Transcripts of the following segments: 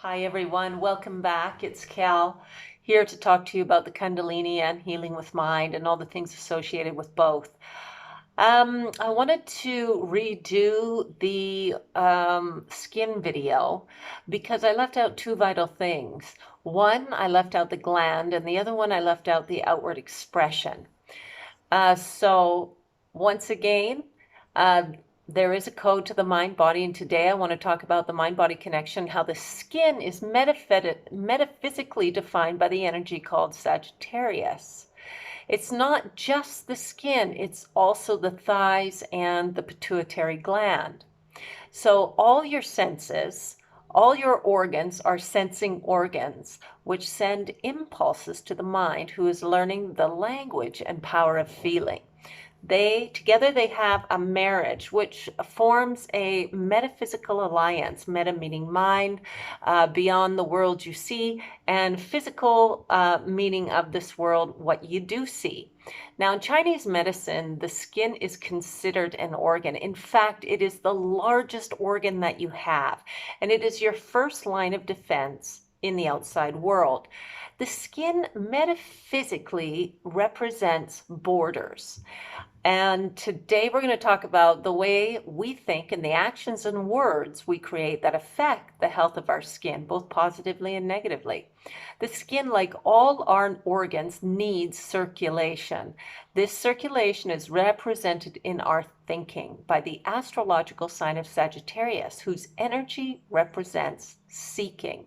Hi everyone, welcome back. It's Cal here to talk to you about the Kundalini and healing with mind and all the things associated with both. I wanted to redo the skin video because I left out two vital things. One, I left out the gland, and the other one, I left out the outward expression. So once again, uh, there is a code to the mind body, and today I want to talk about the mind body connection, how the skin is metaphysically defined by the energy called Sagittarius. It's not just the skin, it's also the thighs and the pituitary gland. So all your senses, all your organs are sensing organs, which send impulses to the mind, who is learning the language and power of feeling. Together they have a marriage, which forms a metaphysical alliance, meta meaning mind, beyond the world you see, and physical meaning of this world, what you do see. Now, in Chinese medicine, the skin is considered an organ. In fact, it is the largest organ that you have, and it is your first line of defense in the outside world. The skin metaphysically represents borders. And today we're going to talk about the way we think and the actions and words we create that affect the health of our skin, both positively and negatively. The skin, like all our organs, needs circulation. This circulation is represented in our thinking by the astrological sign of Sagittarius, whose energy represents seeking.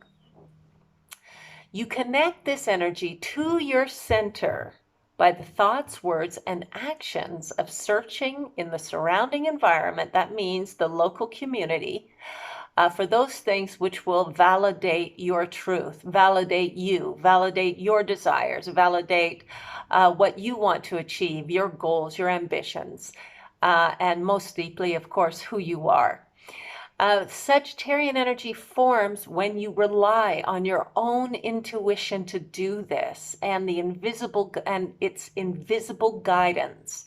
You connect this energy to your center by the thoughts, words, and actions of searching in the surrounding environment. That means the local community, for those things which will validate your truth, validate you, validate your desires, validate what you want to achieve, your goals, your ambitions, and most deeply, of course, who you are. Sagittarian energy forms when you rely on your own intuition to do this and its invisible guidance.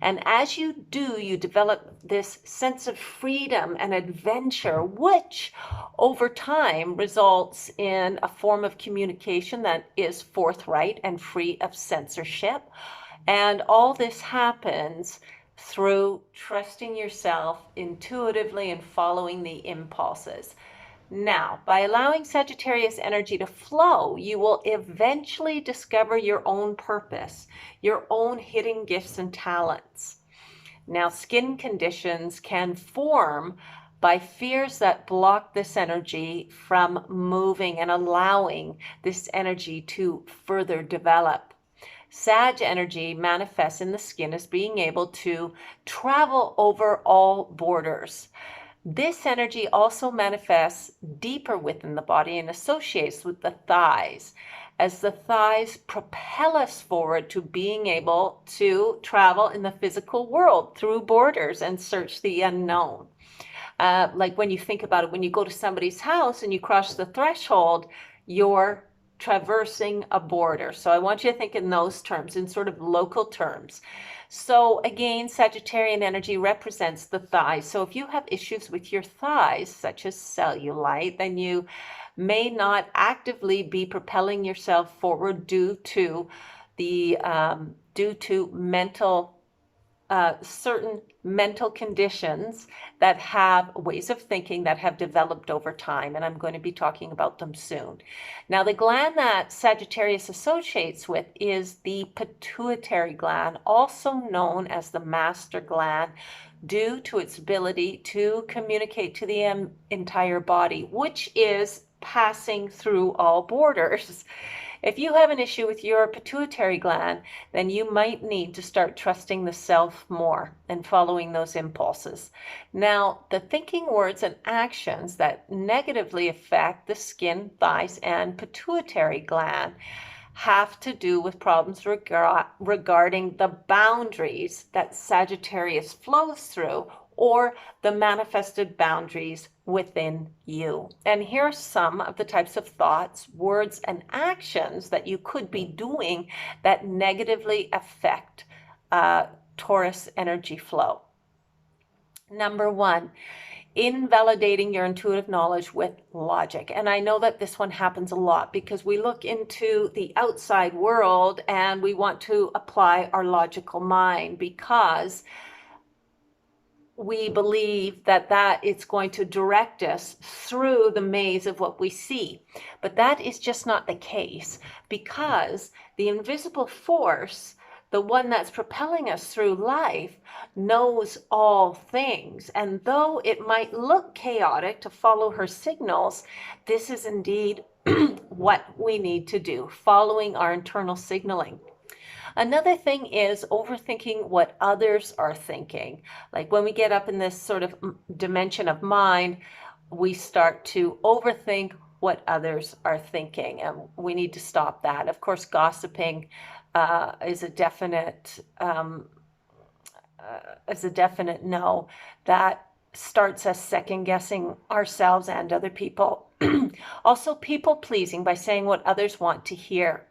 And as you do, you develop this sense of freedom and adventure, which over time results in a form of communication that is forthright and free of censorship. And all this happens through trusting yourself intuitively and following the impulses. Now, by allowing Sagittarius energy to flow, you will eventually discover your own purpose, your own hidden gifts and talents. Now, skin conditions can form by fears that block this energy from moving and allowing this energy to further develop. Sag energy manifests in the skin as being able to travel over all borders. This energy also manifests deeper within the body and associates with the thighs, as the thighs propel us forward to being able to travel in the physical world through borders and search the unknown. Like when you think about it, when you go to somebody's house and you cross the threshold, you're traversing a border. So I want you to think in those terms, in sort of local terms. So again, Sagittarian energy represents the thighs. So if you have issues with your thighs, such as cellulite, then you may not actively be propelling yourself forward due to certain mental conditions that have ways of thinking that have developed over time, and I'm going to be talking about them soon. Now, the gland that Sagittarius associates with is the pituitary gland, also known as the master gland, due to its ability to communicate to the entire body, which is passing through all borders. If you have an issue with your pituitary gland, then you might need to start trusting the self more and following those impulses. Now, the thinking, words, and actions that negatively affect the skin, thighs, and pituitary gland have to do with problems regarding the boundaries that Sagittarius flows through, or the manifested boundaries within you. And here are some of the types of thoughts, words, and actions that you could be doing that negatively affect Taurus energy flow. Number one, invalidating your intuitive knowledge with logic. And I know that this one happens a lot because we look into the outside world and we want to apply our logical mind because we believe that it's going to direct us through the maze of what we see. But that is just not the case, because the invisible force, the one that's propelling us through life, knows all things. And though it might look chaotic to follow her signals, this is indeed what we need to do, following our internal signaling. Another thing is overthinking what others are thinking. Like when we get up in this sort of dimension of mind, we start to overthink what others are thinking, and we need to stop that. Of course, gossiping is a definite no. That starts us second guessing ourselves and other people. Also, people pleasing by saying what others want to hear.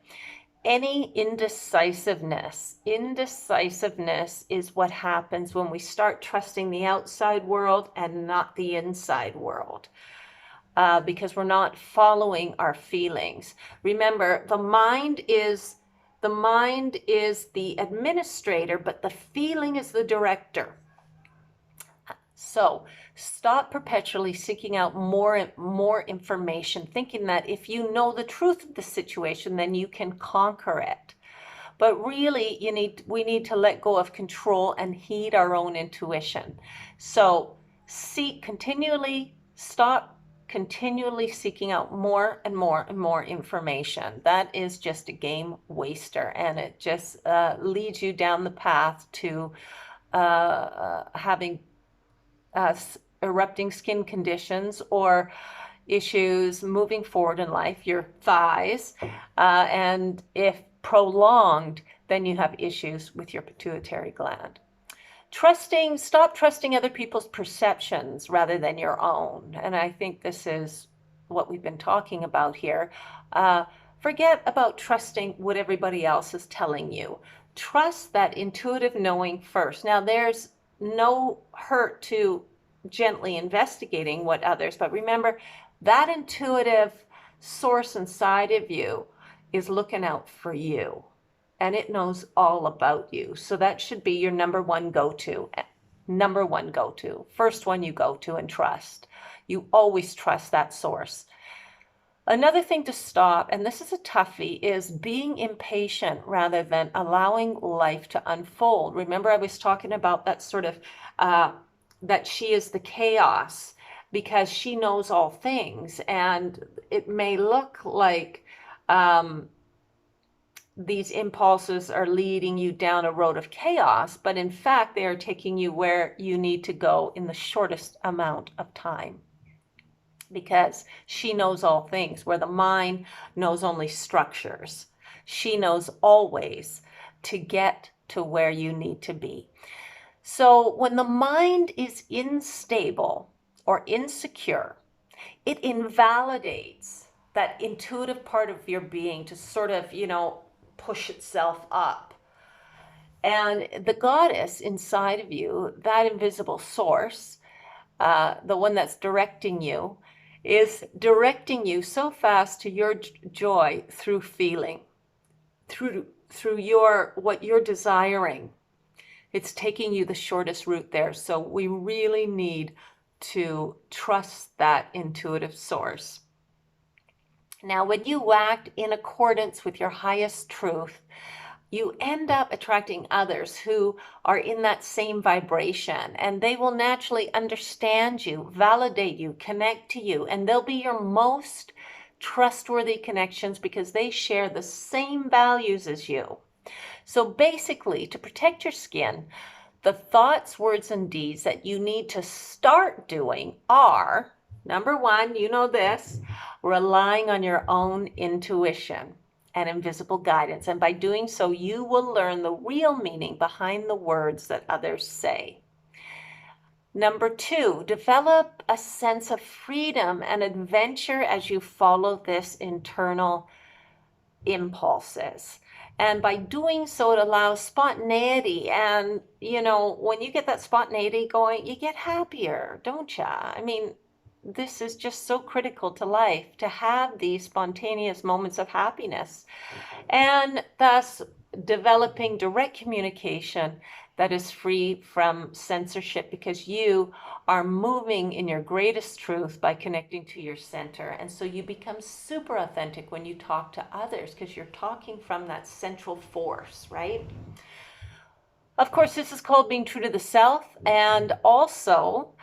Any indecisiveness is what happens when we start trusting the outside world and not the inside world, because we're not following our feelings. Remember, the mind is the administrator, but the feeling is the director. So stop perpetually seeking out more information, thinking that if you know the truth of the situation, then you can conquer it. But really, we need to let go of control and heed our own intuition. So stop continually seeking out more and more and more information. That is just a game waster, and it just leads you down the path to having erupting skin conditions or issues moving forward in life, your thighs, and if prolonged, then you have issues with your pituitary gland. Stop trusting other people's perceptions rather than your own. And I think this is what we've been talking about here. Forget about trusting what everybody else is telling you. Trust that intuitive knowing first. Now, there's no hurt to gently investigating what others, but remember that intuitive source inside of you is looking out for you, and it knows all about you. So that should be your number one go-to, first one you go to and trust. You always trust that source. Another thing to stop, and this is a toughie, is being impatient rather than allowing life to unfold. Remember, I was talking about that sort of, that she is the chaos because she knows all things. And it may look like these impulses are leading you down a road of chaos, but in fact, they are taking you where you need to go in the shortest amount of time. Because she knows all things, where the mind knows only structures. She knows always to get to where you need to be. So when the mind is unstable or insecure, it invalidates that intuitive part of your being to sort of, push itself up. And the goddess inside of you, that invisible source, the one that's directing you, is directing you so fast to your joy through feeling, through what you're desiring. It's taking you the shortest route there. So we really need to trust that intuitive source. Now, when you act in accordance with your highest truth, you end up attracting others who are in that same vibration, and they will naturally understand you, validate you, connect to you, and they'll be your most trustworthy connections because they share the same values as you. So basically, to protect your skin, the thoughts, words, and deeds that you need to start doing are, number one, you know this, relying on your own intuition and invisible guidance. And by doing so, you will learn the real meaning behind the words that others say. Number two, develop a sense of freedom and adventure as you follow this internal impulses. And by doing so, it allows spontaneity. And, you know, when you get that spontaneity going, you get happier, don't you? I mean, this is just so critical to life, to have these spontaneous moments of happiness, and thus developing direct communication that is free from censorship, because you are moving in your greatest truth by connecting to your center. And so you become super authentic when you talk to others, because you're talking from that central force, right? Of course, this is called being true to the self, and also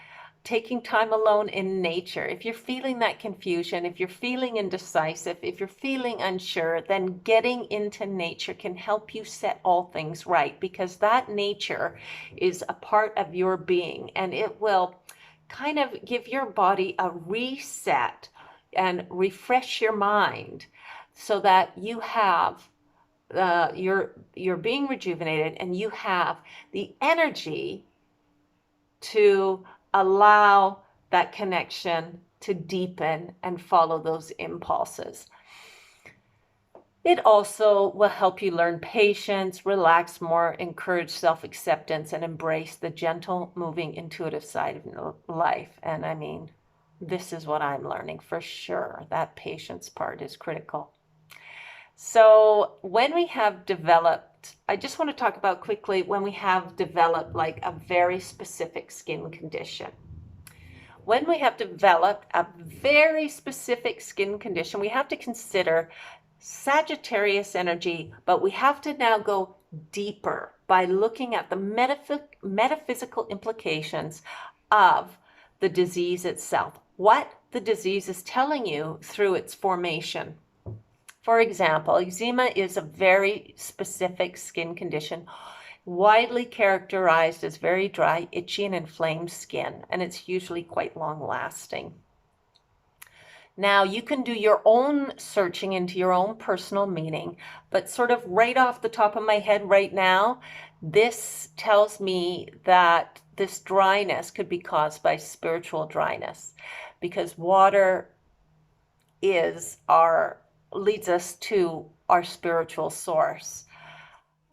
taking time alone in nature. If you're feeling that confusion, if you're feeling indecisive, if you're feeling unsure, then getting into nature can help you set all things right, because that nature is a part of your being, and it will kind of give your body a reset and refresh your mind so that you have you're being rejuvenated, and you have the energy to allow that connection to deepen and follow those impulses. It also will help you learn patience, relax more, encourage self-acceptance, and embrace the gentle, moving, intuitive side of life. And I mean, this is what I'm learning for sure. That patience part is critical. So when we have developed, I just want to talk about quickly when we have developed like a very specific skin condition. When we have developed a very specific skin condition, we have to consider Sagittarius energy, but we have to now go deeper by looking at the metaphysical implications of the disease itself, what the disease is telling you through its formation. For example, eczema is a very specific skin condition, widely characterized as very dry, itchy, and inflamed skin, and it's usually quite long-lasting. Now, you can do your own searching into your own personal meaning, but sort of right off the top of my head right now, this tells me that this dryness could be caused by spiritual dryness, because water leads us to our spiritual source.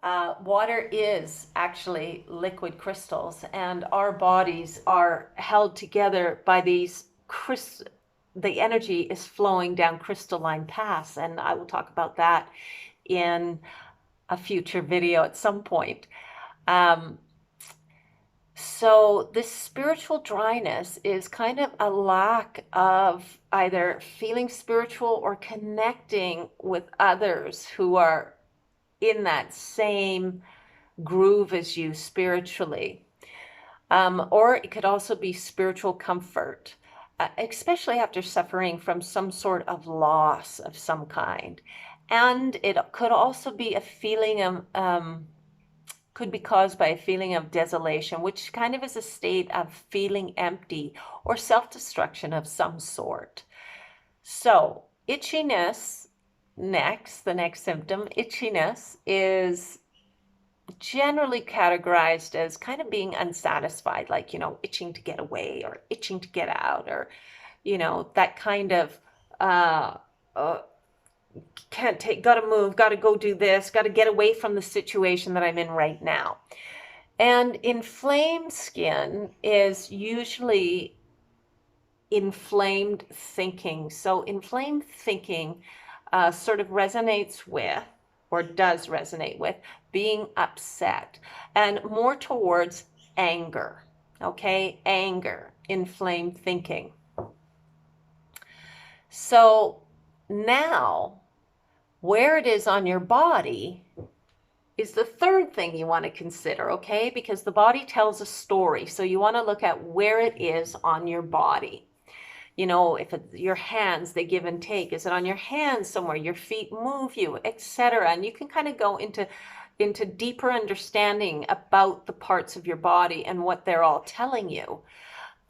Water is actually liquid crystals, and our bodies are held together by these the energy is flowing down crystalline paths, and I will talk about that in a future video at some point. So this spiritual dryness is kind of a lack of either feeling spiritual or connecting with others who are in that same groove as you spiritually. Or it could also be spiritual comfort, especially after suffering from some sort of loss of some kind. And it could also be a feeling of, could be caused by a feeling of desolation, which kind of is a state of feeling empty or self-destruction of some sort. So itchiness next, the next symptom, itchiness, is generally categorized as kind of being unsatisfied, like, you know, itching to get away or itching to get out, or, you know, that kind of can't take, gotta move, gotta go do this, gotta get away from the situation that I'm in right now. And inflamed skin is usually inflamed thinking. So inflamed thinking sort of resonates with, or does resonate with, being upset, and more towards anger. Okay, anger, inflamed thinking. So now, where it is on your body is the third thing you want to consider, okay? Because the body tells a story, so you want to look at where it is on your body. You know, if it's your hands, they give and take. Is it on your hands somewhere? Your feet move you, etc. And you can kind of go into deeper understanding about the parts of your body and what they're all telling you.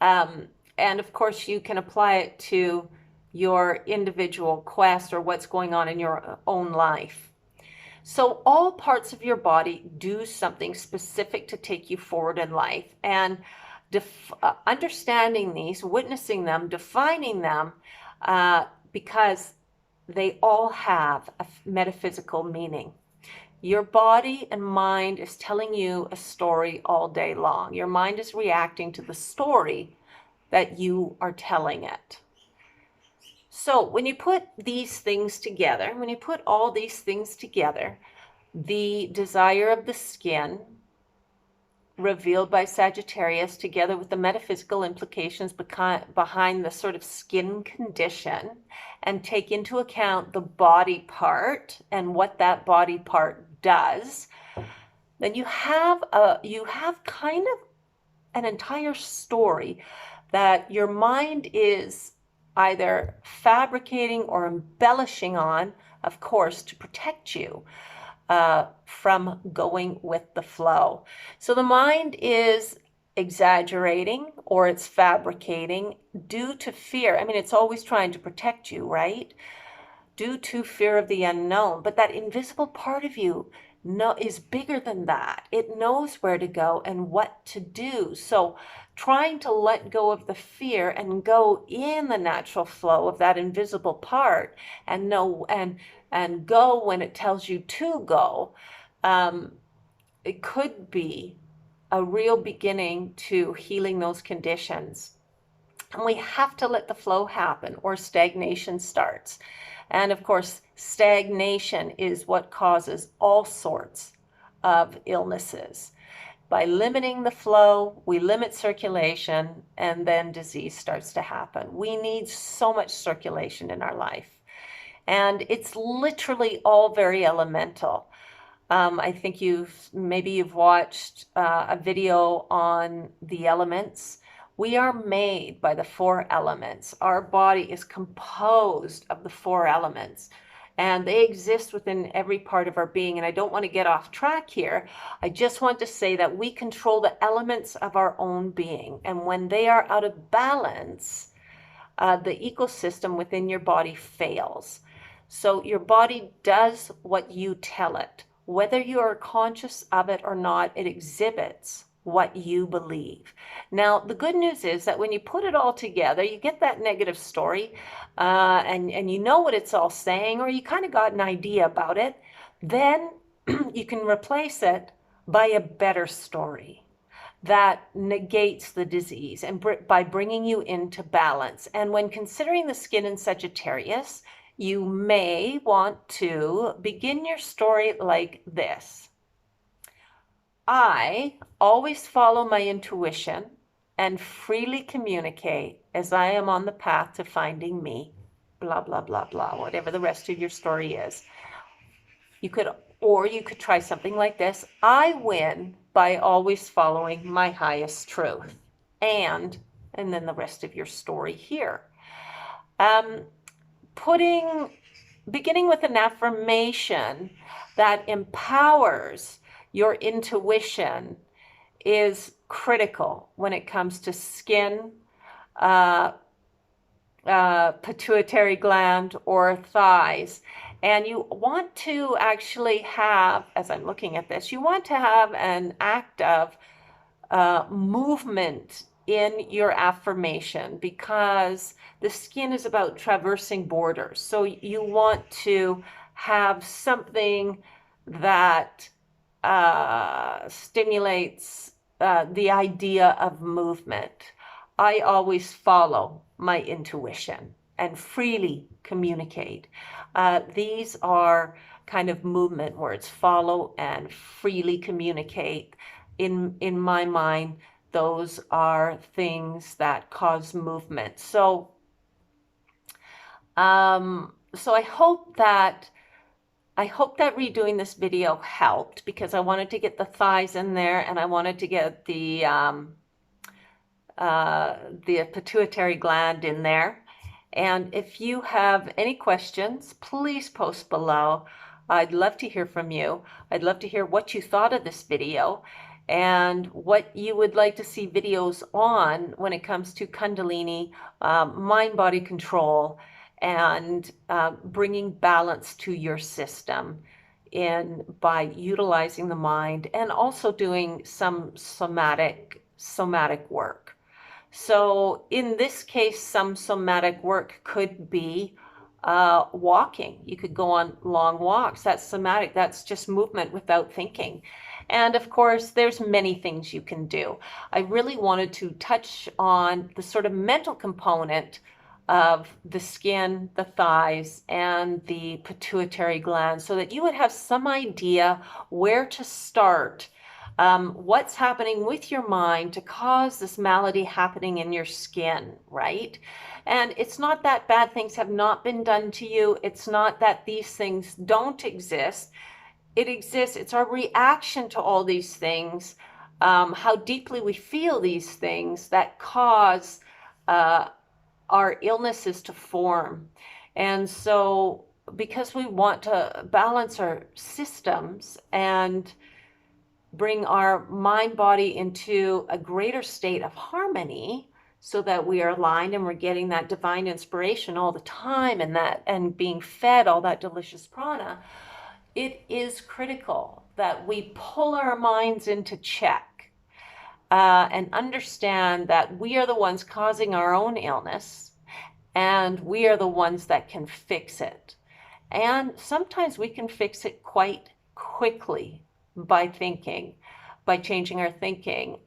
And of course, you can apply it to your individual quest or what's going on in your own life. So all parts of your body do something specific to take you forward in life. And understanding these, witnessing them, defining them, because they all have a metaphysical meaning. Your body and mind is telling you a story all day long. Your mind is reacting to the story that you are telling it. So when you put these things together, when you put all these things together, the desire of the skin, revealed by Sagittarius, together with the metaphysical implications behind the sort of skin condition, and take into account the body part and what that body part does, then you have kind of an entire story that your mind is either fabricating or embellishing on, of course, to protect you from going with the flow. So the mind is exaggerating or it's fabricating due to fear. I mean, it's always trying to protect you, right? Due to fear of the unknown. But that invisible part of you is bigger than that. It knows where to go and what to do. So trying to let go of the fear and go in the natural flow of that invisible part and know and go when it tells you to go, it could be a real beginning to healing those conditions. And we have to let the flow happen or stagnation starts. And of course, stagnation is what causes all sorts of illnesses. By limiting the flow, we limit circulation, and then disease starts to happen. We need so much circulation in our life. And it's literally all very elemental. I think maybe you've watched a video on the elements. We are made by the 4 elements. Our body is composed of the 4 elements, and they exist within every part of our being. And I don't want to get off track here. I just want to say that we control the elements of our own being. And when they are out of balance, the ecosystem within your body fails. So your body does what you tell it. Whether you are conscious of it or not, it exhibits what you believe. Now, the good news is that when you put it all together, you get that negative story, and you know what it's all saying, or you kind of got an idea about it. Then you can replace it by a better story that negates the disease and by bringing you into balance. And when considering the skin in Sagittarius, you may want to begin your story like this. I always follow my intuition and freely communicate as I am on the path to finding me, blah, blah, blah, blah, whatever the rest of your story is. You could try something like this. I win by always following my highest truth. And then the rest of your story here. Beginning with an affirmation that empowers your intuition is critical when it comes to skin, pituitary gland, or thighs. And you want to actually have, as I'm looking at this, you want to have an act of movement in your affirmation, because the skin is about traversing borders. So you want to have something that stimulates the idea of movement. I always follow my intuition and freely communicate. These are kind of movement words: follow and freely communicate. In my mind, those are things that cause movement. So I hope that redoing this video helped, because I wanted to get the thighs in there, and I wanted to get the pituitary gland in there. And if you have any questions, please post below. I'd love to hear from you. I'd love to hear what you thought of this video and what you would like to see videos on when it comes to Kundalini, mind-body control, and bringing balance to your system by utilizing the mind, and also doing some somatic work. So in this case, some somatic work could be walking. You could go on long walks. That's somatic. That's just movement without thinking. And of course, there's many things you can do. I really wanted to touch on the sort of mental component of the skin, the thighs, and the pituitary gland so that you would have some idea where to start. What's happening with your mind to cause this malady happening in your skin, right? And it's not that bad things have not been done to you. It's not that these things don't exist. It exists. It's our reaction to all these things, how deeply we feel these things that cause uh, our illnesses to form. And so, because we want to balance our systems and bring our mind body into a greater state of harmony so that we are aligned and we're getting that divine inspiration all the time and being fed all that delicious prana, it is critical that we pull our minds into check and understand that we are the ones causing our own illness and we are the ones that can fix it. And sometimes we can fix it quite quickly by thinking, by changing our thinking.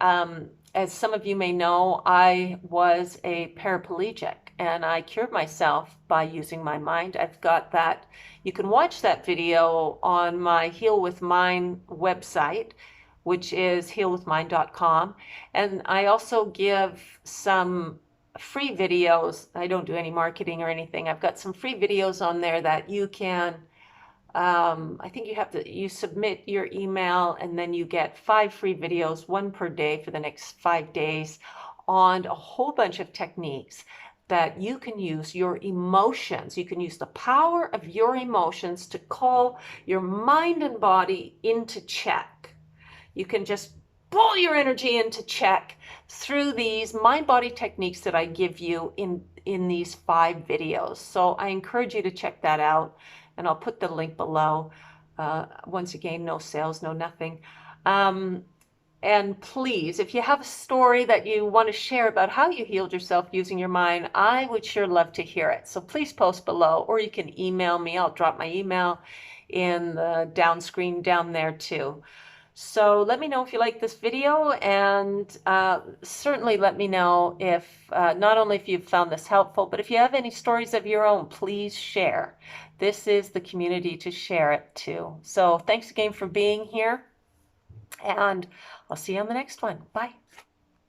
As some of you may know, I was a paraplegic and I cured myself by using my mind. I've got that. You can watch that video on my Heal with Mind website, which is healwithmind.com. And I also give some free videos. I don't do any marketing or anything. I've got some free videos on there that you can I think you submit your email and then you get 5 free videos, 1 per day for the next 5 days on a whole bunch of techniques that you can use your emotions. You can use the power of your emotions to call your mind and body into check. You can just pull your energy into check through these mind-body techniques that I give you in these 5 videos. So I encourage you to check that out. And I'll put the link below. Once again, no sales, no nothing. And please, if you have a story that you want to share about how you healed yourself using your mind, I would sure love to hear it. So please post below, or you can email me. I'll drop my email in the down screen down there too. So let me know if you like this video, and certainly let me know if, not only if you've found this helpful, but if you have any stories of your own, please share. This is the community to share it to. So thanks again for being here, and I'll see you on the next one. Bye.